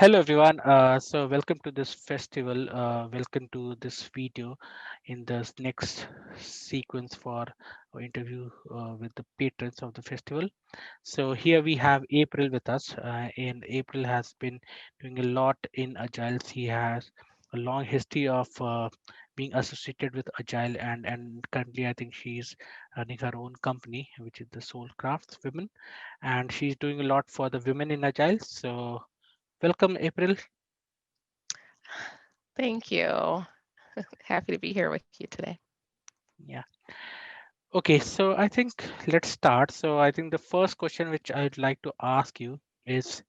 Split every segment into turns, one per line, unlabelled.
Hello everyone. So welcome to this festival. Welcome to this video in this next sequence for our interview with the patrons of the festival. So here we have April with us, and April has been doing a lot in Agile. He has a long history of being associated with Agile, and currently I think she's running her own company, which is the Soul Crafts Women, and she's doing a lot for the women in Agile. So welcome, April.
Thank you. Happy to be here with you today.
Yeah. Okay, so I think let's start. So I think the first question which I'd like to ask you is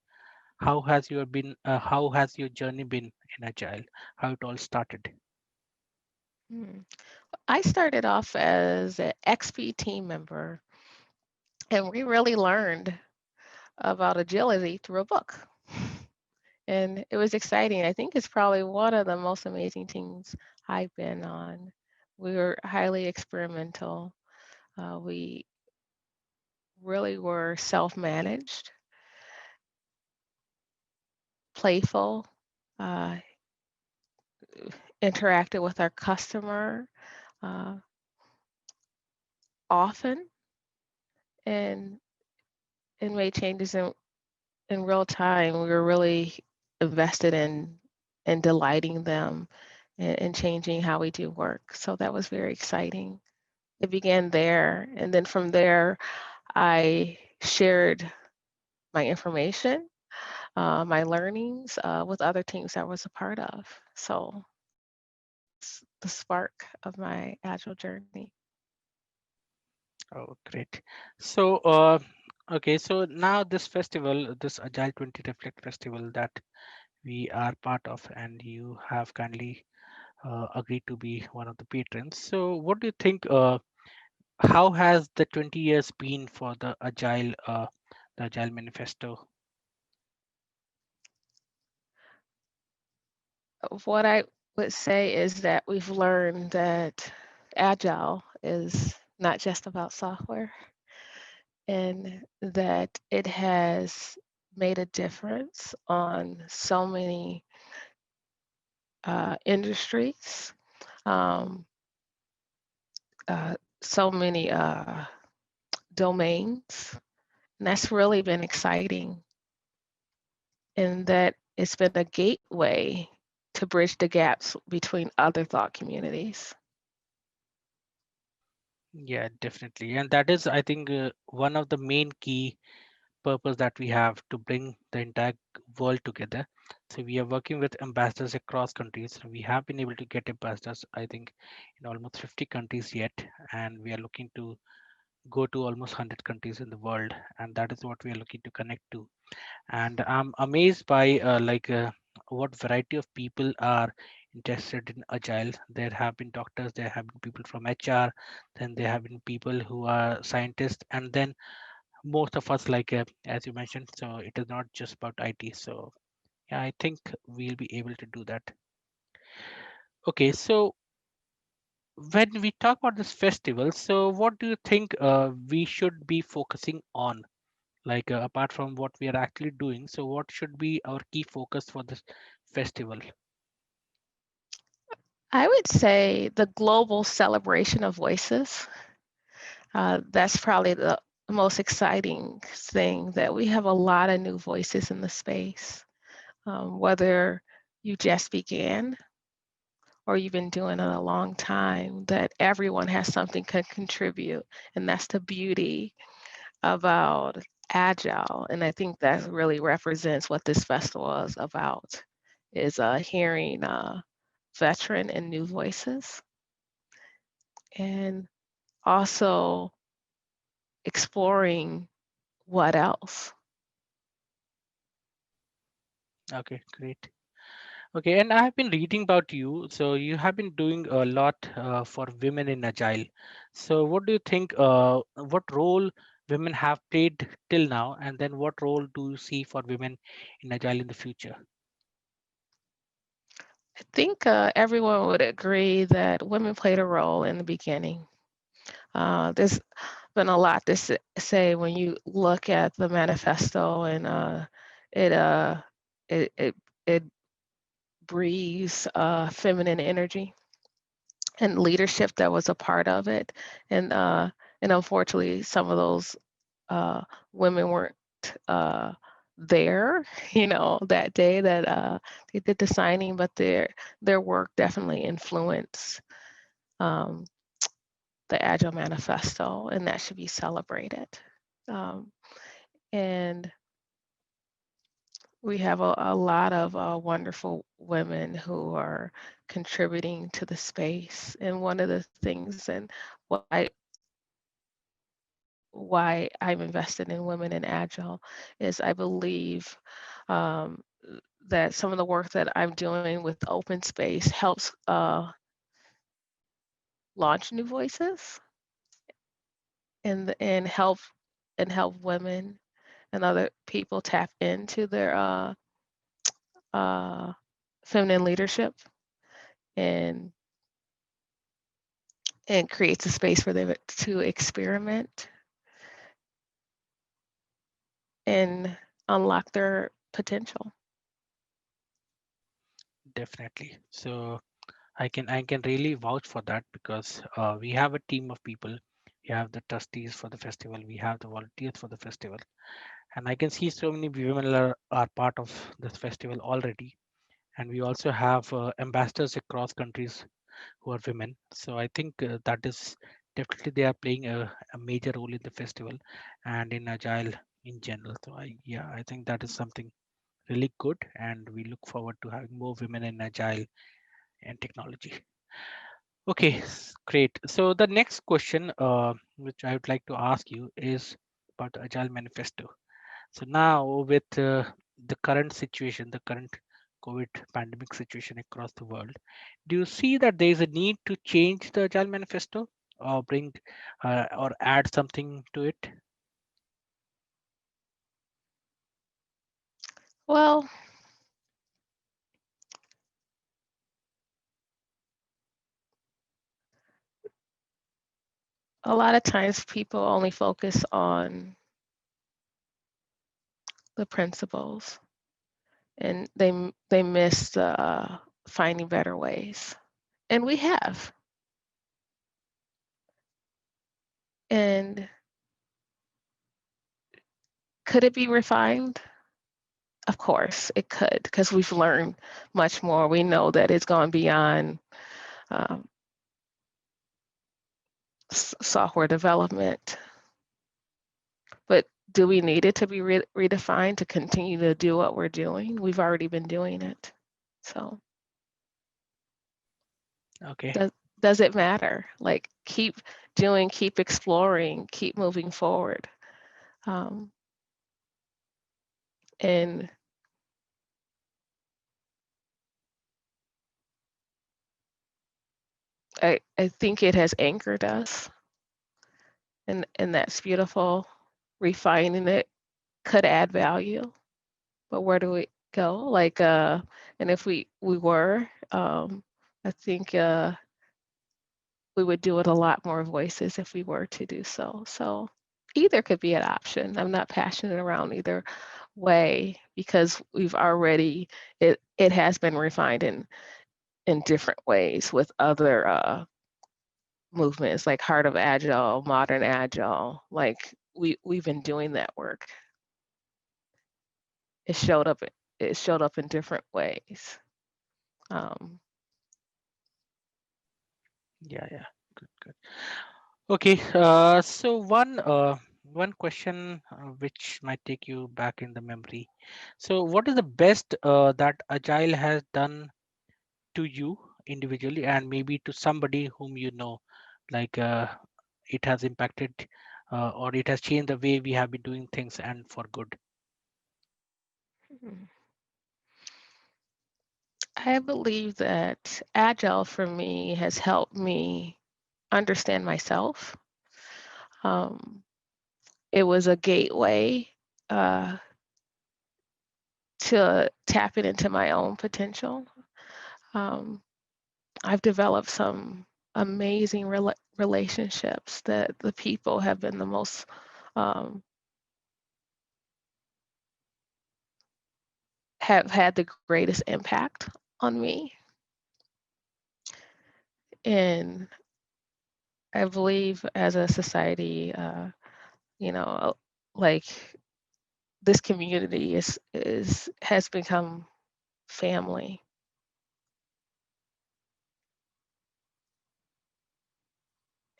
how has your journey been in Agile? How it all started?
Hmm. I started off as an XP team member, and we really learned about agility through a book. And it was exciting. I think it's probably one of the most amazing teams I've been on. We were highly experimental. We really were self managed, playful, uh, interacted with our customer uh, often, and, and made changes in real time. We were really invested in delighting them and changing how we do work. So that was very exciting. It began there, and then from there, I shared my information, my learnings with other teams I was a part of. So that's the spark of my Agile journey.
Oh, great. So, okay, so now this festival, this Agile 20 Reflect Festival that we are part of, and you have kindly agreed to be one of the patrons. So, what do you think? How has the 20 years been for the Agile Manifesto?
What I would say is that we've learned that Agile is not just about software, and that it has made a difference on so many industries, um, so many domains. And that's really been exciting in that it's been a gateway to bridge the gaps between other thought communities.
Yeah, definitely. And that is, I think, one of the main key purpose that we have to bring the entire world together. So we are working with ambassadors across countries. We have been able to get ambassadors, I think, in almost 50 countries yet, and we are looking to go to almost 100 countries in the world, and that is what we are looking to connect to. And I'm amazed by what variety of people are interested in Agile. There have been doctors, there have been people from HR, then there have been people who are scientists, and then most of us, as you mentioned, so it is not just about IT. So yeah, I think we'll be able to do that. Okay, so when we talk about this festival, so what do you think we should be focusing on? Apart from what we are actually doing, so what should be our key focus for this festival?
I would say the global celebration of voices. That's probably the most exciting thing, that we have a lot of new voices in the space. Whether you just began or you've been doing it a long time, that everyone has something to contribute. And that's the beauty about Agile. And I think that really represents what this festival is about, is hearing veteran and new voices, and also exploring what else.
Okay, great. Okay, and I have been reading about you. So you have been doing a lot for women in Agile. So what do you think? What role women have played till now, and then what role do you see for women in Agile in the future?
I think everyone would agree that women played a role in the beginning. There's been a lot to say when you look at the manifesto, and it it breathes feminine energy and leadership that was a part of it. And unfortunately, some of those women weren't there, that day that they did the signing, but their work definitely influenced um, the Agile Manifesto, and that should be celebrated. Um, and we have a lot of wonderful women who are contributing to the space. And one of the things, and why I'm invested in Women in Agile, is I believe um, that some of the work that I'm doing with open space helps launch new voices and help women and other people tap into their uh, feminine leadership, and creates a space for them to experiment and unlock their potential.
Definitely. So I can really vouch for that because we have a team of people. We have the trustees for the festival. We have the volunteers for the festival, and I can see so many women are part of this festival already. And we also have ambassadors across countries who are women. So I think that is definitely they are playing a major role in the festival and in Agile in general. So I think that is something really good, and we look forward to having more women in Agile and technology. Okay, great. So the next question, which I would like to ask you, is about the Agile Manifesto. So now with the current situation, the current COVID pandemic situation across the world, do you see that there is a need to change the Agile Manifesto or bring or add something to it?
Well, a lot of times people only focus on the principles, and they miss finding better ways. And we have. And could it be refined? Of course, it could, because we've learned much more. We know that it's gone beyond um, software development. But do we need it to be redefined to continue to do what we're doing? We've already been doing it. So
Okay,
does it matter? Like, keep doing, keep exploring, keep moving forward. Um, and I think it has anchored us, and that's beautiful. Refining it could add value, but where do we go? Like, and if we were, I think we would do it a lot more voices if we were to do so. So either could be an option. I'm not passionate around either way, because we've already, it has been refined in different ways with other movements like Heart of Agile, Modern Agile. Like, we've been doing that work. It showed up it showed up in different ways. Um,
yeah, good, good. Okay, so one question which might take you back in the memory. So, what is the best that Agile has done to you individually, and maybe to somebody whom you know, like it has impacted or it has changed the way we have been doing things and for good?
hmm. I believe that Agile for me has helped me understand myself. Um, it was a gateway uh, to tapping into my own potential. Um, I've developed some amazing relationships that the people have been the most um, have had the greatest impact on me. And I believe as a society, you know, like this community is has become family.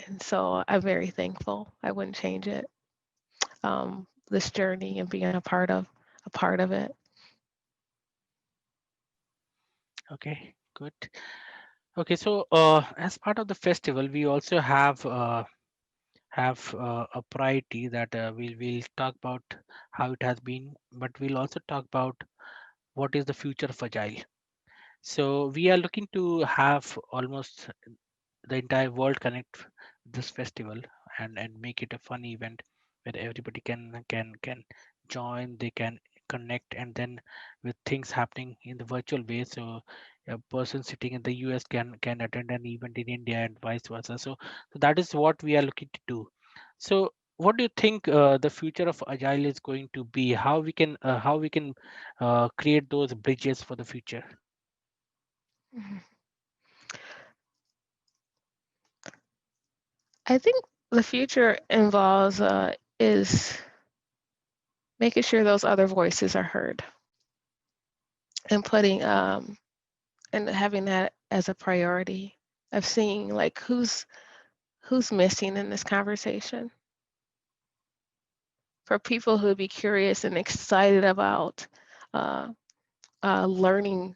And so I'm very thankful. I wouldn't change it. This journey and being a part of it.
Okay, good. Okay, so as part of the festival, we also have a priority that we'll talk about how it has been, but we'll also talk about what is the future of agile. So we are looking to have almost the entire world connect this festival and make it a fun event where everybody can join, they can connect, and then with things happening in the virtual way, so a person sitting in the US can attend an event in India and vice versa. So that is what we are looking to do. So what do you think the future of agile is going to be? How we can create those bridges for the future?
Mhm. I think the future involves is making sure those other voices are heard and putting and having that as a priority of seeing like who's missing in this conversation for people who would be curious and excited about uh, learning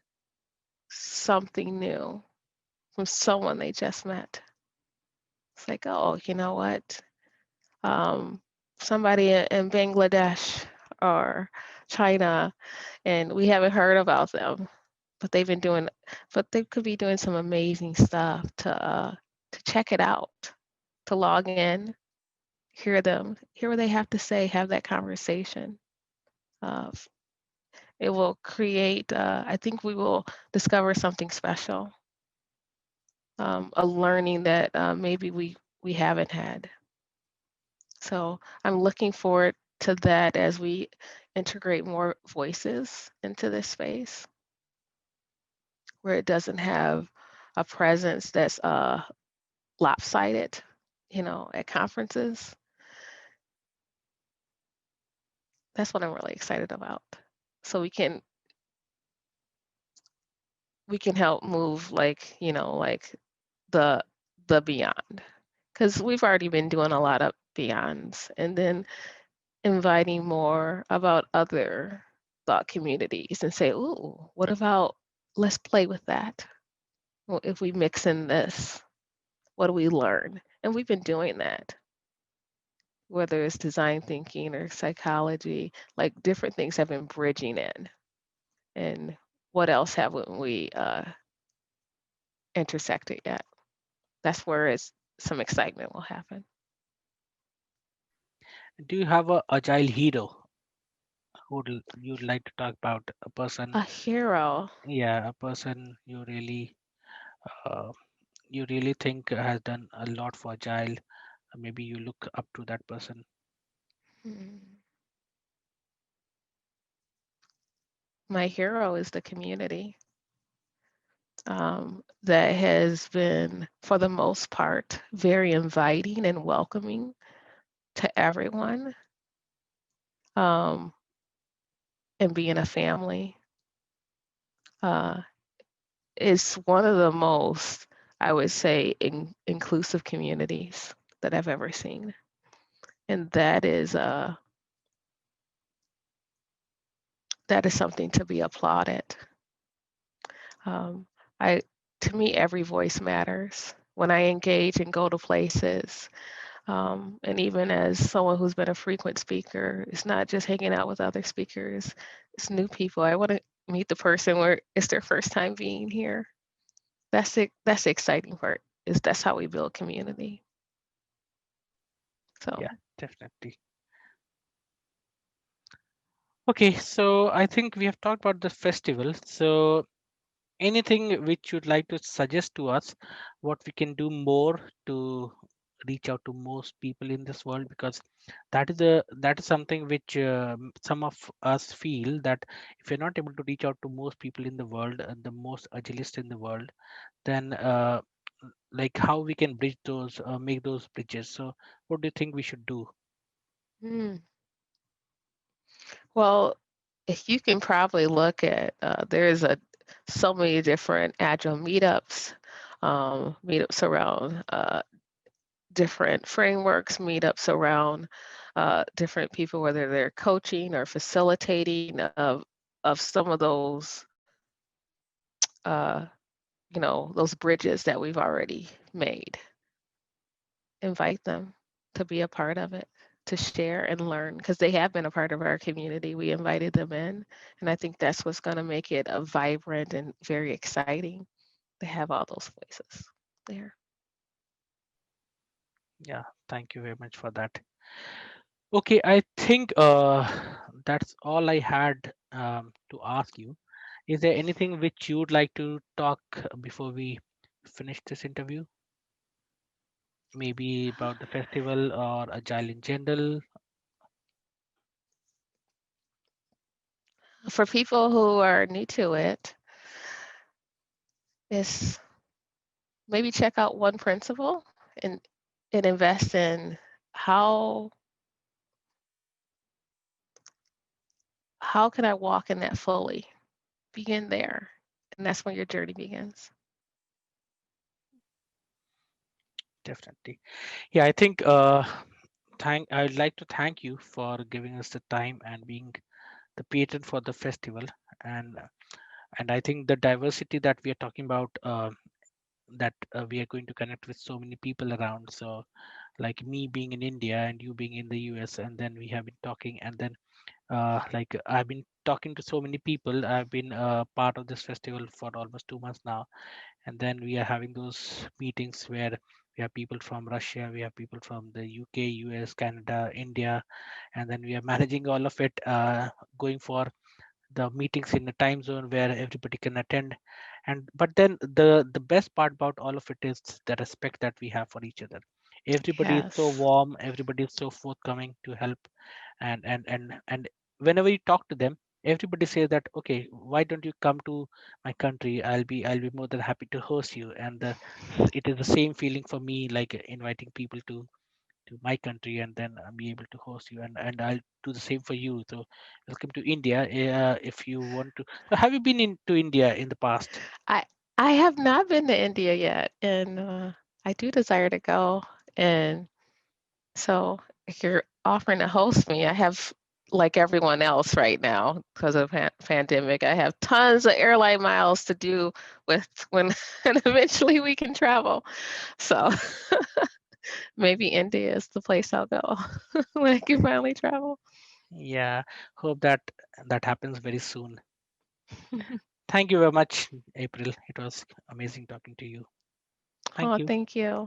something new from someone they just met. It's like, oh, you know what? Um, somebody in Bangladesh or China, and we haven't heard about them, but they've been doing, but they could be doing some amazing stuff to check it out, to log in, hear them, hear what they have to say, have that conversation. Uh, it will create. I think we will discover something special, a learning that maybe we haven't had. So I'm looking forward to that as we integrate more voices into this space where it doesn't have a presence that's lopsided, at conferences. That's what I'm really excited about. So we can help move like the the beyond. Because we've already been doing a lot of beyonds and then inviting more about other thought communities and say, ooh, what about let's play with that? Well, if we mix in this, what do we learn? And we've been doing that, whether it's design thinking or psychology, like different things have been bridging in. And what else haven't we intersected yet? That's where some excitement will happen.
Do you have a agile hero who you'd like to talk about? A person,
A hero.
yeah, a person uh, you really think has done a lot for agile. Maybe you look up to that person.
Hmm. My hero is the community that has been, for the most part, very inviting and welcoming to everyone, um, and being a family. Uh, is one of the most, I would say, inclusive communities that I've ever seen, and that is something to be applauded. Um, I to me, every voice matters. When I engage and go to places, and even as someone who's been a frequent speaker, it's not just hanging out with other speakers, it's new people. I want to meet the person where it's their first time being here. That's it. That's the exciting part. Is that's how we build community.
Yeah,
So
definitely. Okay, so I think we have talked about the festival. So anything which you'd like to suggest to us, what we can do more to reach out to most people in this world, because that is something which some of us feel that if you're not able to reach out to most people in the world, the most agilist in the world, then like how we can bridge those, make those bridges. So what do you think we should do?
Mm. Well, if you can probably look at, there's so many different Agile meetups, meetups around different frameworks, meetups around different people, whether they're coaching or facilitating of some of those, uh, those bridges that we've already made. Invite them to be a part of it, to share and learn, because they have been a part of our community. We invited them in, and I think that's what's going to make it a vibrant and very exciting to have all those voices there.
Yeah, thank you very much for that. Okay, I think that's all I had to ask you. Is there anything which you would like to talk before we finish this interview? Maybe about the festival or Agile in general?
For people who are new to it, is maybe check out one principle and invest in how how can I walk in that fully? Begin there, and that's when your journey begins.
Definitely. Yeah, I think I'd like to thank you for giving us the time and being the patron for the festival. and and I think the diversity that we are talking about, that we are going to connect with so many people around. So like me being in India and you being in the US, and then we have been talking, and then like I've been talking to so many people. I've been part of this festival for almost 2 months now, and then we are having those meetings where we have people from Russia, we have people from the UK, US, Canada, India, and then we are managing all of it, going for the meetings in a time zone where everybody can attend. And but then the best part about all of it is the respect that we have for each other. Everybody is so
Yes.
warm, everybody is so forthcoming to help. And whenever you talk to them, everybody says that, okay, why don't you come to my country? I'll be more than happy to host you. And it is the same feeling for me, like inviting people to my country, and then I'll be able to host you, and I'll do the same for you. So welcome to India. If you want to, so have you been into India in the past?
I I have not been to India yet, and I do desire to go. And so, if you're offering to host me, I have, like everyone else right now, because of pandemic, I have tons of airline miles to do with when and eventually we can travel. So maybe India is the place I'll go when I can finally travel.
Yeah, hope that that happens very soon. Thank you very much, April. It was amazing talking to you. Thank
Oh,
you.
thank you.